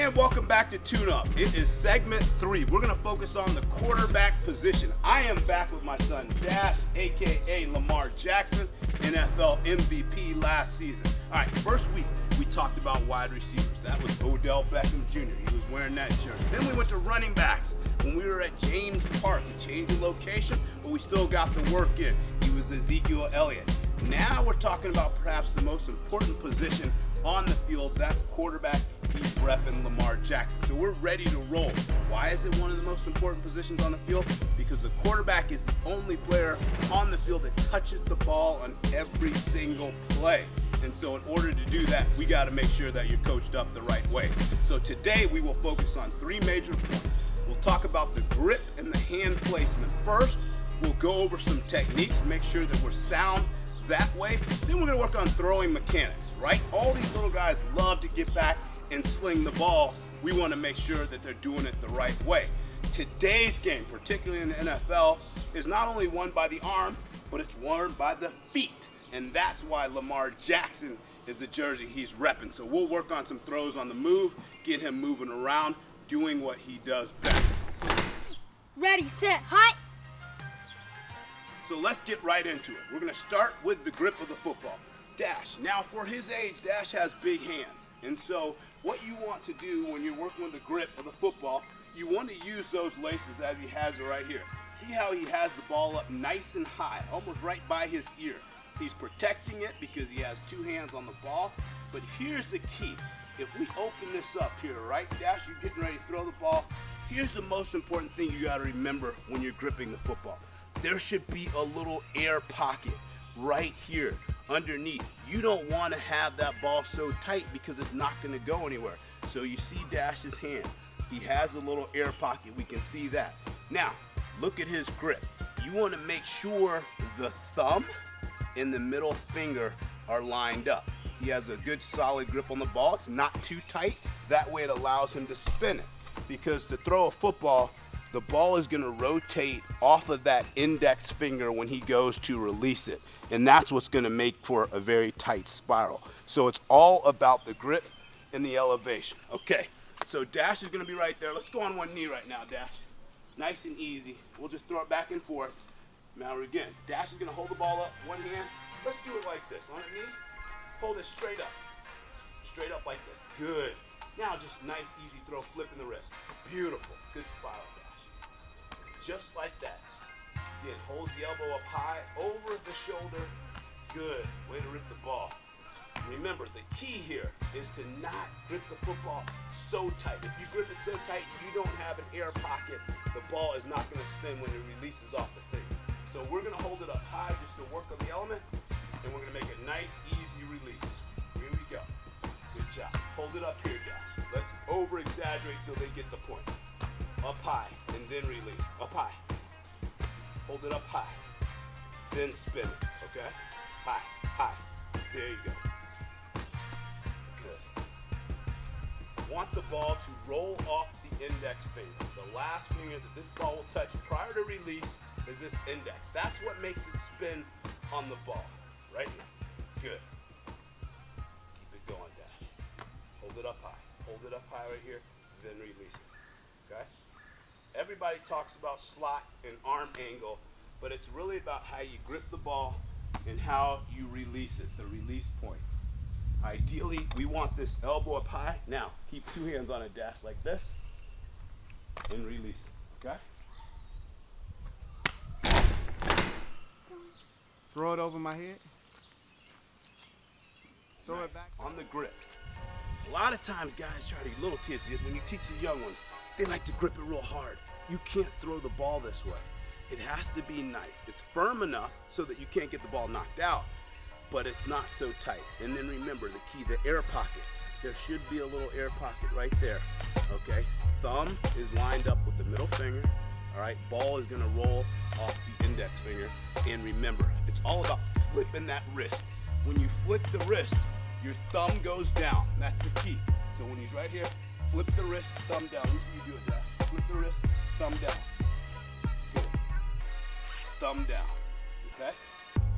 And welcome back to Tune Up. It is segment 3. We're going to focus on the quarterback position. I am back with my son Dash, aka Lamar Jackson, NFL MVP last season. All right, first week we talked about wide receivers. That was Odell Beckham Jr. He was wearing that jersey. Then we went to running backs. When we were at James Park, we changed the location, but we still got the work in. He was Ezekiel Elliott. Now we're talking about perhaps the most important position on the field. That's quarterback. He's repping Lamar Jackson. So we're ready to roll. Why is it one of the most important positions on the field? Because the quarterback is the only player on the field that touches the ball on every single play. And so in order to do that, we got to make sure that you're coached up the right way. So today we will focus on 3 major points. We'll talk about the grip and the hand placement first. We'll go over some techniques, make sure that we're sound that way. Then we're going to work on throwing mechanics, right? All these little guys love to get back and sling the ball. We want to make sure that they're doing it the right way. Today's game, particularly in the NFL, is not only won by the arm, but it's won by the feet. And that's why Lamar Jackson is the jersey he's repping. So we'll work on some throws on the move, get him moving around, doing what he does best. Ready, set, hot! So let's get right into it. We're going to start with the grip of the football. Dash. Now for his age, Dash has big hands. And so what you want to do when you're working with the grip of the football, you want to use those laces as he has it right here. See how he has the ball up nice and high, almost right by his ear. He's protecting it because he has 2 hands on the ball. But here's the key. If we open this up here, right, Dash, you're getting ready to throw the ball. Here's the most important thing you got to remember when you're gripping the football. There should be a little air pocket right here underneath. You don't want to have that ball so tight because it's not going to go anywhere. So you see Dash's hand. He has a little air pocket. We can see that. Now, look at his grip. You want to make sure the thumb and the middle finger are lined up. He has a good solid grip on the ball. It's not too tight. That way it allows him to spin it. Because to throw a football, the ball is going to rotate off of that index finger when he goes to release it. And that's what's going to make for a very tight spiral. So it's all about the grip and the elevation. Okay, so Dash is going to be right there. Let's go on one knee right now, Dash. Nice and easy. We'll just throw it back and forth. Now again, Dash is going to hold the ball up, one hand. Let's do it like this. On a knee, hold it straight up. Straight up like this. Good. Now just nice, easy throw, flipping the wrist. Beautiful. Good spiral, Dash. Just like that. Again, hold the elbow up high, over the shoulder. Good. Way to rip the ball. Remember, the key here is to not grip the football so tight. If you grip it so tight, you don't have an air pocket. The ball is not going to spin when it releases off the thing. So we're going to hold it up high just to work on the element, and we're going to make a nice, easy release. Here we go. Good job. Hold it up here, guys. Let's over-exaggerate so they get the point. Up high, and then release. Up high. Hold it up high. Then spin it, okay? High, high. There you go. Good. Want the ball to roll off the index finger. The last finger that this ball will touch prior to release is this index. That's what makes it spin on the ball. Right now. Good. Keep it going, Dash. Hold it up high. Hold it up high right here, then release it. Okay? Everybody talks about slot and arm angle, but it's really about how you grip the ball and how you release it, the release point. Ideally, we want this elbow up high. Now, keep 2 hands on it, Dash, like this, and release it, okay? Throw it over my head. Throw it back. On the grip. A lot of times, guys, little kids, when you teach the young ones, they like to grip it real hard. You can't throw the ball this way. It has to be nice. It's firm enough so that you can't get the ball knocked out, but it's not so tight. And then remember the key, the air pocket. There should be a little air pocket right there, okay? Thumb is lined up with the middle finger, all right? Ball is gonna roll off the index finger. And remember, it's all about flipping that wrist. When you flip the wrist, your thumb goes down. That's the key. So when he's right here, flip the wrist, thumb down. Let me see you do it, Dash. Flip the wrist, thumb down. Good. Thumb down, okay?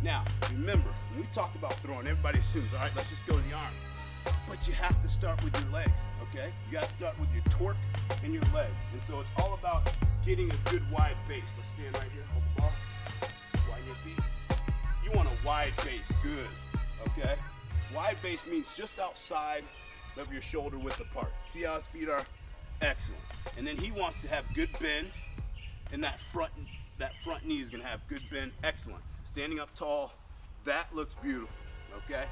Now, remember, when we talk about throwing, everybody assumes, all right, let's just go to the arm. But you have to start with your legs, okay? You got to start with your torque and your legs. And so it's all about getting a good wide base. Let's stand right here, hold the ball, widen your feet. You want a wide base, good, okay? Wide base means just outside of your shoulder width apart. See how his feet are? Excellent. And then he wants to have good bend, and that front knee is gonna have good bend, excellent. Standing up tall, that looks beautiful, okay?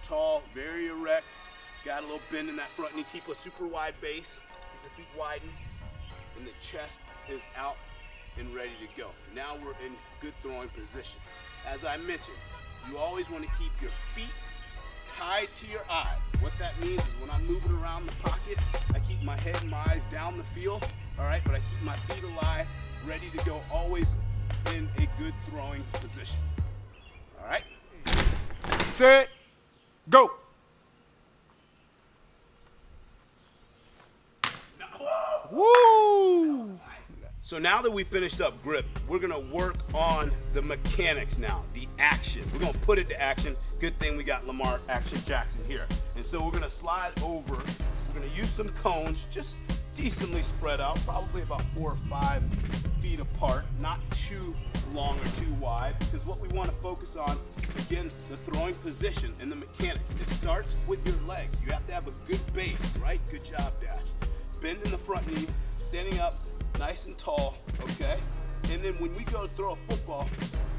Tall, very erect, got a little bend in that front knee. Keep a super wide base, keep your feet widened, and the chest is out and ready to go. Now we're in good throwing position. As I mentioned, you always want to keep your feet tied to your eyes. What that means is when I'm moving around the pocket, I keep my head and my eyes down the field, all right, but I keep my feet alive, ready to go, always in a good throwing position. All right? Set, go. Woo! So now that we finished up grip, we're gonna work on the mechanics now, the action. We're gonna put it to action. Good thing we got Lamar Action Jackson here. And so we're gonna slide over. We're gonna use some cones, just decently spread out, probably about 4 or 5 feet apart, not too long or too wide, because what we wanna focus on, again, the throwing position and the mechanics. It starts with your legs. You have to have a good base, right? Good job, Dash. Bend in the front knee, standing up, nice and tall, okay? And then when we go to throw a football,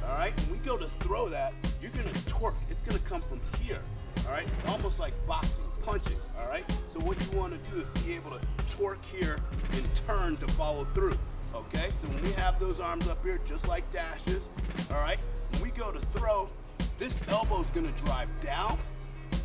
all right, when we go to throw that, you're gonna torque. It's gonna come from here, all right? It's almost like boxing, punching, all right? So what you wanna do is be able to torque here and turn to follow through, okay? So when we have those arms up here, just like Dash's, all right? When we go to throw, this elbow's gonna drive down,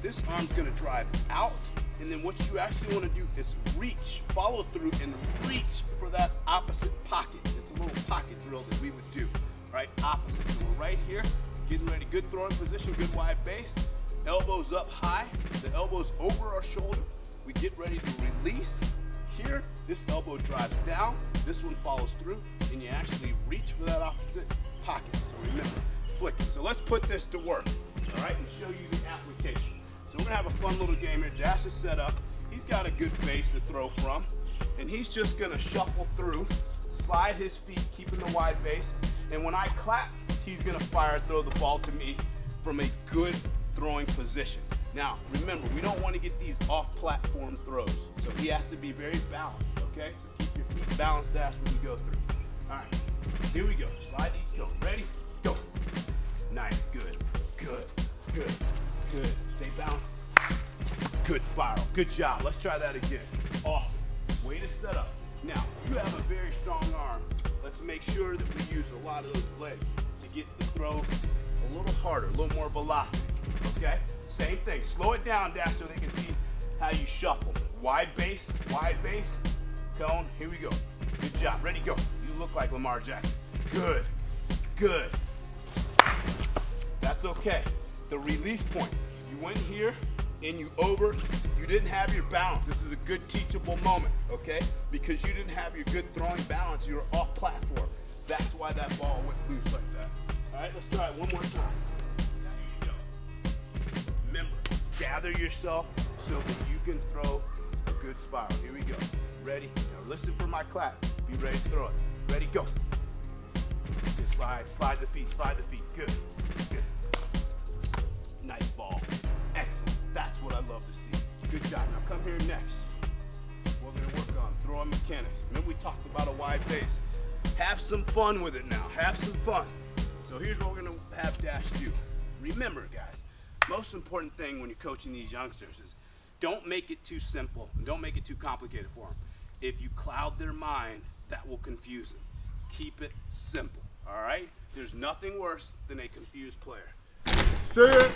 this arm's gonna drive out, and then what you actually want to do is reach, follow through, and reach for that opposite pocket. It's a little pocket drill that we would do, right? Opposite. So we're right here, getting ready. Good throwing position, good wide base. Elbows up high, the elbows over our shoulder. We get ready to release. Here, this elbow drives down, this one follows through, and you actually reach for that opposite pocket. So remember, flick it. So let's put this to work, all right, and show you the application. So we're gonna have a fun little game here. Dash is set up. He's got a good base to throw from. And he's just gonna shuffle through, slide his feet, keeping the wide base. And when I clap, he's gonna throw the ball to me from a good throwing position. Now, remember, we don't wanna get these off-platform throws. So he has to be very balanced, okay? So keep your feet balanced, Dash, when you go through. All right, here we go. Slide each toe. Ready? Go. Nice, good, good, good. Good. Stay balanced. Good spiral. Good job. Let's try that again. Awesome. Way to set up. Now, you have a very strong arm. Let's make sure that we use a lot of those legs to get the throw a little harder, a little more velocity. Okay? Same thing. Slow it down, Dash, so they can see how you shuffle. Wide base, cone. Here we go. Good job. Ready, go. You look like Lamar Jackson. Good. Good. That's okay. The release point, you went here and you didn't have your balance. This is a good teachable moment, okay? Because you didn't have your good throwing balance, you were off platform. That's why that ball went loose like that. All right, let's try it one more time. There you go. Remember, gather yourself so that you can throw a good spiral. Here we go. Ready? Now listen for my clap. Be ready to throw it. Ready, go. Good slide the feet, good, good. Nice ball. Excellent. That's what I love to see. Good job. Now come here next. We're going to work on throwing mechanics. Remember we talked about a wide base. Have some fun with it now. Have some fun. So here's what we're going to have Dash do. Remember, guys, most important thing when you're coaching these youngsters is don't make it too simple and don't make it too complicated for them. If you cloud their mind, that will confuse them. Keep it simple, all right? There's nothing worse than a confused player. Set,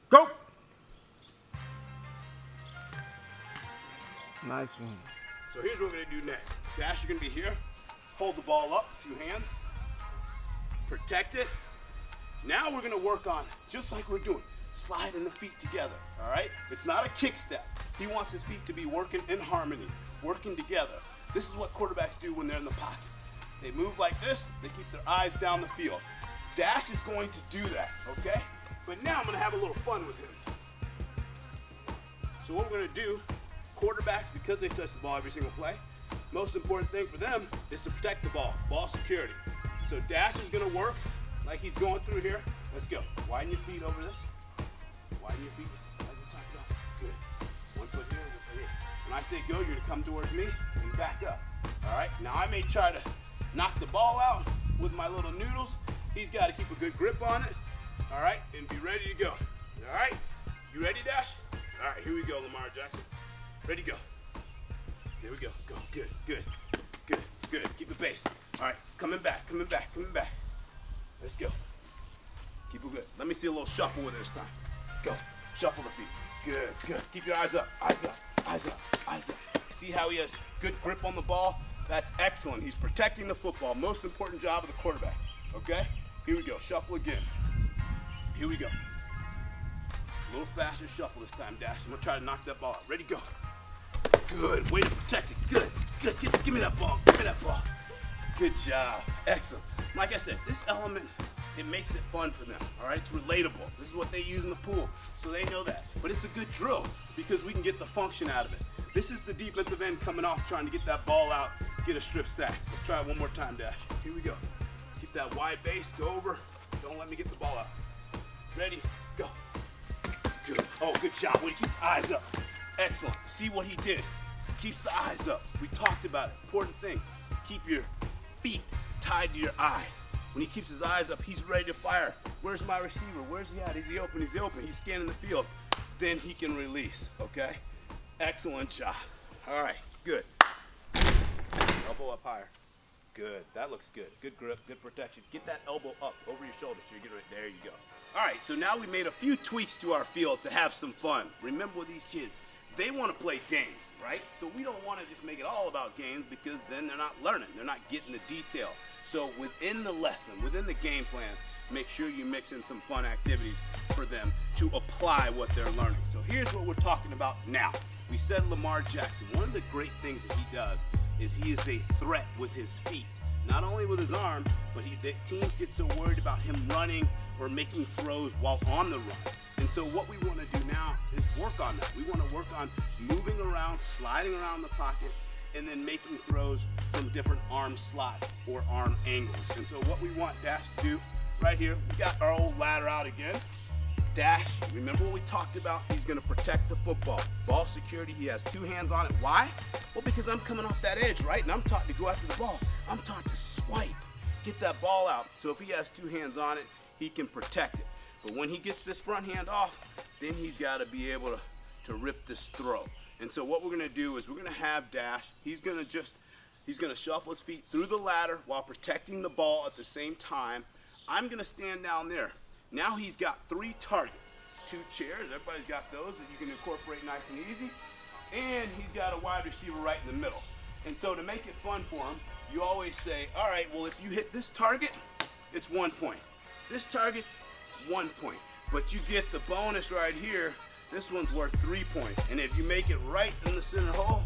go. Nice one. So here's what we're gonna do next. Dash, you're gonna be here. Hold the ball up, 2 hands. Protect it. Now we're gonna work on, just like we're doing, sliding the feet together, all right? It's not a kick step. He wants his feet to be working in harmony, working together. This is what quarterbacks do when they're in the pocket. They move like this, they keep their eyes down the field. Dash is going to do that, okay? But now I'm gonna have a little fun with him. So what we're gonna do, quarterbacks, because they touch the ball every single play, most important thing for them is to protect the ball security. So Dash is gonna work like he's going through here. Let's go. Widen your feet over this. Widen your feet. As we talked about. Good. One foot here, one foot here. When I say go, you're gonna come towards me and back up. All right. Now I may try to knock the ball out with my little noodles. He's got to keep a good grip on it. All right, and be ready to go. All right. You ready, Dash? All right. Here we go, Lamar Jackson. Ready, go. Here we go. Go. Good. Good. Good. Good. Keep the pace. All right. Coming back. Coming back. Coming back. Let's go. Keep it good. Let me see a little shuffle with it this time. Go. Shuffle the feet. Good. Good. Keep your eyes up. Eyes up. Eyes up. Eyes up. See how he has good grip on the ball? That's excellent. He's protecting the football. Most important job of the quarterback. Okay? Here we go. Shuffle again. Here we go. A little faster shuffle this time, Dash. I'm going to try to knock that ball out. Ready, go. Good. Way to protect it. Good. Good. Give me that ball. Give me that ball. Good job. Excellent. Like I said, this element, it makes it fun for them. All right? It's relatable. This is what they use in the pool, so they know that. But it's a good drill because we can get the function out of it. This is the defensive end coming off, trying to get that ball out, get a strip sack. Let's try it one more time, Dash. Here we go. Keep that wide base. Go over. Don't let me get the ball out. Ready? Go. Good. Oh, good job. Way to keep the eyes up. Excellent. See what he did. Keeps the eyes up. We talked about it. Important thing. Keep your feet tied to your eyes. When he keeps his eyes up, he's ready to fire. Where's my receiver? Where's he at? Is he open? Is he open? He's scanning the field. Then he can release, okay? Excellent job. All right, good. Elbow up higher. Good, that looks good. Good grip, good protection. Get that elbow up over your shoulder so you get it right there, you go. All right, so now we made a few tweaks to our field to have some fun. Remember with these kids, they want to play games, right? So we don't want to just make it all about games because then they're not learning. They're not getting the detail. So within the lesson, within the game plan, make sure you mix in some fun activities for them to apply what they're learning. So here's what we're talking about now. We said Lamar Jackson. One of the great things that he does is he is a threat with his feet. Not only with his arm, but the teams get so worried about him running or making throws while on the run. And so what we want to do now is work on that. We want to work on moving around, sliding around the pocket, and then making throws from different arm slots or arm angles. And so what we want Dash to do right here, we got our old ladder out again. Dash, remember what we talked about? He's gonna protect the football. Ball security, he has two hands on it. Why? Well, because I'm coming off that edge, right? And I'm taught to go after the ball. I'm taught to swipe, get that ball out. So if he has two hands on it, he can protect it. But when he gets this front hand off, then he's gotta be able to rip this throw. And so what we're gonna do is we're gonna have Dash, he's gonna shuffle his feet through the ladder while protecting the ball at the same time. I'm gonna stand down there. Now he's got three targets, two chairs, everybody's got those that you can incorporate nice and easy, and he's got a wide receiver right in the middle. And so to make it fun for him, you always say, all right, well, if you hit this target, it's 1 point. This target's 1 point, but you get the bonus right here. This one's worth 3 points, and if you make it right in the center hole,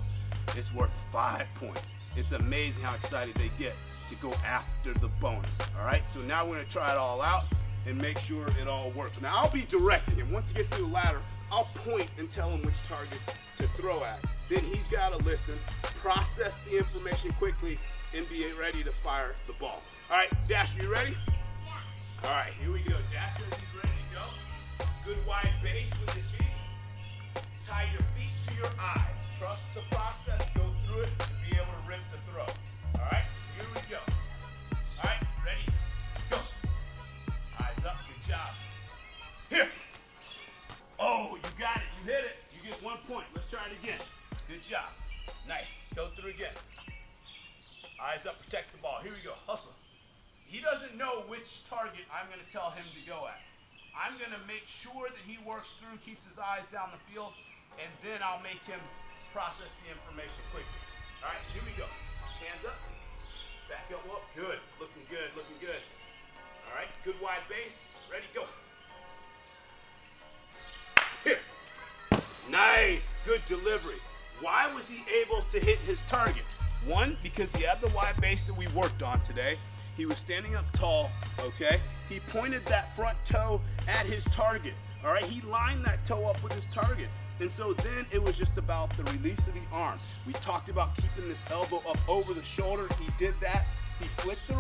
it's worth 5 points. It's amazing how excited they get to go after the bonus, all right? So now we're gonna try it all out and make sure it all works. Now I'll be directing him. Once he gets to the ladder, I'll point and tell him which target to throw at. Then he's gotta listen, process the information quickly, and be ready to fire the ball. All right, Dash, you ready? Yeah. All right, here we go. Dash says he's ready to go. Good wide base with your feet. Tie your feet to your eyes. Trust the process, go through it, and be able to rip the throw. All right, here we go. All right, ready, go. Eyes up, good job. Here. Oh, you got it, you hit it. You get 1 point. Let's try it again. Good job. Nice, go through again. Eyes up, protect the ball. Here we go, hustle. He doesn't know which target I'm gonna tell him to go at. I'm gonna make sure that he works through, keeps his eyes down the field, and then I'll make him process the information quickly. All right, here we go. Hands up, back up, whoop, good, looking good, looking good. All right, good wide base, ready, go. Here, nice, good delivery. Why was he able to hit his target? One, because he had the wide base that we worked on today. He was standing up tall, okay? He pointed that front toe at his target. All right, he lined that toe up with his target. And so then it was just about the release of the arm. We talked about keeping this elbow up over the shoulder. He did that. He flicked the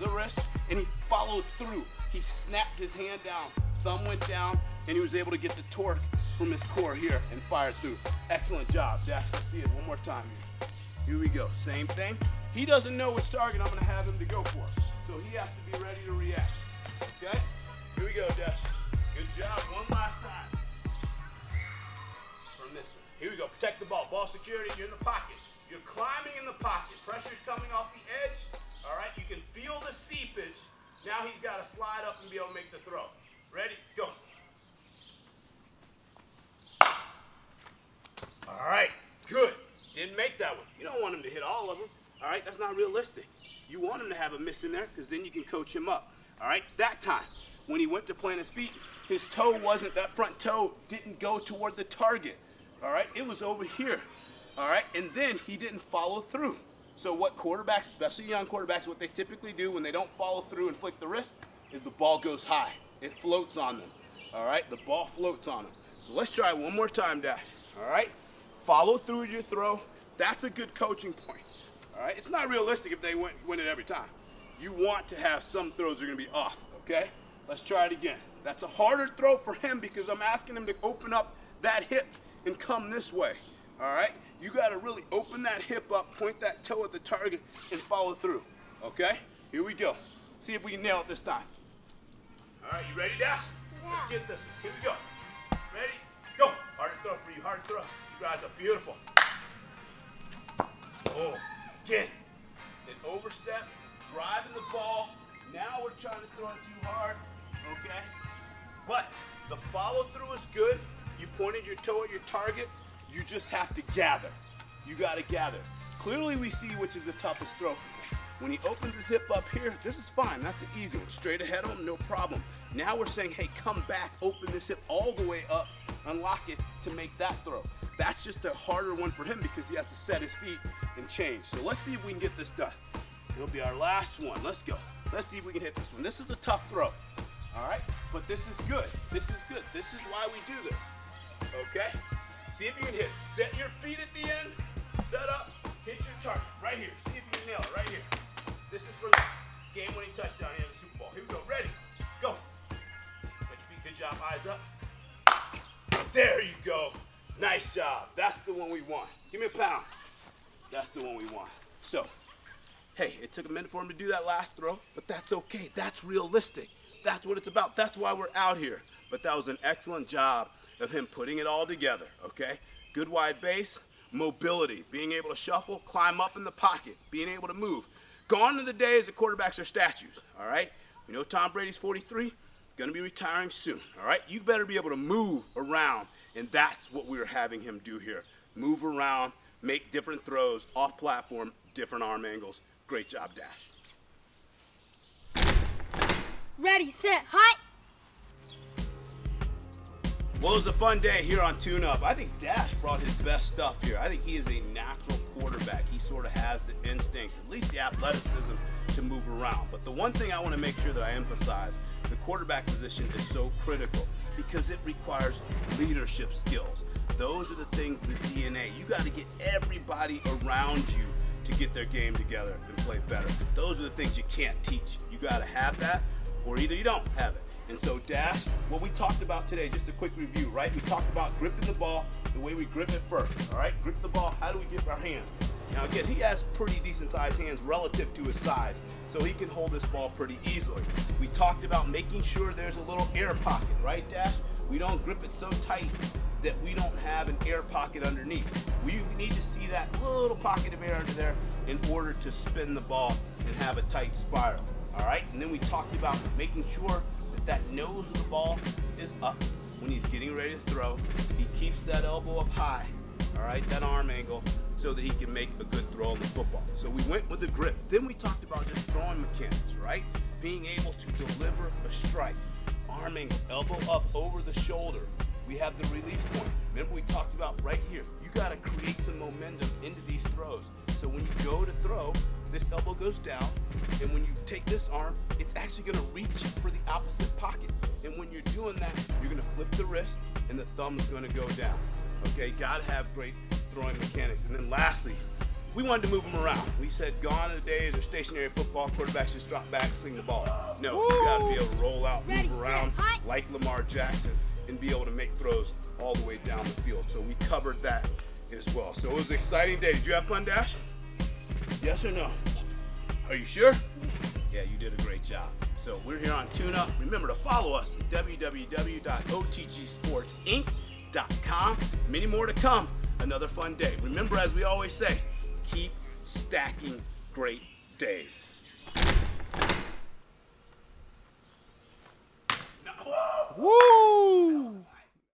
wrist, and he followed through. He snapped his hand down, thumb went down, and he was able to get the torque from his core here and fire through. Excellent job, Dash. Let's see it one more time. Here we go. Same thing. He doesn't know which target I'm going to have him to go for, so he has to be ready to react. Okay? Here we go, Dash. Good job. One last time. From this one. Here we go. Protect the ball. Ball security. You're in the pocket. You're climbing in the pocket. Pressure's coming off the edge. All right? You can feel the seepage. Now he's got to slide up and be able to make the throw. Ready? Go. All right. Good. Didn't make that one. You don't want him to hit all of them. All right? That's not realistic. You want him to have a miss in there because then you can coach him up. All right? That time, when he went to plant his feet, his toe wasn't, that front toe didn't go toward the target. All right? It was over here. All right? And then he didn't follow through. So what quarterbacks, especially young quarterbacks, what they typically do when they don't follow through and flick the wrist is the ball goes high. It floats on them. All right? The ball floats on them. So let's try one more time, Dash. All right? Follow through your throw. That's a good coaching point. All right? It's not realistic if they win it every time. You want to have some throws that are going to be off, okay? Let's try it again. That's a harder throw for him because I'm asking him to open up that hip and come this way, all right? You got to really open that hip up, point that toe at the target, and follow through, okay? Here we go. See if we can nail it this time. All right, you ready, Dash? Yeah. Let's get this. Here we go. Ready? Go. Hardest throw for you. Hard throw. You guys are beautiful. Oh, again. An overstep, driving the ball. Now we're trying to throw it too hard, okay? But the follow through is good. You pointed your toe at your target. You just have to gather. You got to gather. Clearly we see which is the toughest throw. When he opens his hip up here, this is fine. That's an easy one. Straight ahead of him, no problem. Now we're saying, hey, come back, open this hip all the way up, unlock it to make that throw. That's just a harder one for him because he has to set his feet and change. So let's see if we can get this done. It'll be our last one. Let's go. Let's see if we can hit this one. This is a tough throw, all right? But this is good. This is good. This is why we do this, okay? See if you can hit. Set your feet at the end. Set up. Hit your target right here. See if you can nail it right here. This is for the game-winning touchdown here in the Super Bowl. Here we go. Ready? Go. Set your feet. Good job. Eyes up. There you go. Nice job. That's the one we want. Give me a pound. That's the one we want. So, hey, it took a minute for him to do that last throw, but that's okay. That's realistic. That's what it's about. That's why we're out here. But that was an excellent job of him putting it all together, okay? Good wide base, mobility, being able to shuffle, climb up in the pocket, being able to move. Gone are the days that quarterbacks are statues, all right? We know Tom Brady's 43, gonna be retiring soon, all right? You better be able to move around, and that's what we're having him do here. Move around, make different throws, off platform, different arm angles. Great job, Dash. Ready, set, hut. Well, it was a fun day here on Tune Up. I think Dash brought his best stuff here. I think he is a natural quarterback. He sort of has the instincts, at least the athleticism, to move around. But the one thing I want to make sure that I emphasize, the quarterback position is so critical because it requires leadership skills. Those are the things, the DNA. You got to get everybody around you to get their game together and play better. Those are the things you can't teach. You got to have that, or either you don't have it. And so, Dash, what we talked about today, just a quick review, right? We talked about gripping the ball, the way we grip it first, all right? Grip the ball, how do we grip our hands? Now, again, he has pretty decent-sized hands relative to his size, so he can hold this ball pretty easily. We talked about making sure there's a little air pocket, right, Dash? We don't grip it so tight that we don't have an air pocket underneath. We need to see that little pocket of air under there in order to spin the ball and have a tight spiral, all right? And then we talked about making sure that nose of the ball is up when he's getting ready to throw. He keeps that elbow up high, all right, that arm angle, so that he can make a good throw on the football. So we went with the grip. Then we talked about just throwing mechanics, right? Being able to deliver a strike, arm angle, elbow up over the shoulder. We have the release point. Remember we talked about right here, you gotta create some momentum into these throws. So when you go to throw, this elbow goes down, and when you take this arm, it's actually gonna reach for the opposite pocket. And when you're doing that, you're gonna flip the wrist, and the thumb is gonna go down. Okay, gotta have great throwing mechanics. And then lastly, we wanted to move them around. We said, gone are the days of stationary football, quarterbacks just drop back, sling the ball. No, you gotta be able to roll out, move around like Lamar Jackson, and be able to make throws all the way down the field. So we covered that as well. So it was an exciting day. Did you have fun, Dash? Yes or no? Are you sure? Yeah, you did a great job. So we're here on Tune Up. Remember to follow us at www.otgsportsinc.com. Many more to come. Another fun day. Remember, as we always say, keep stacking great days. Woo!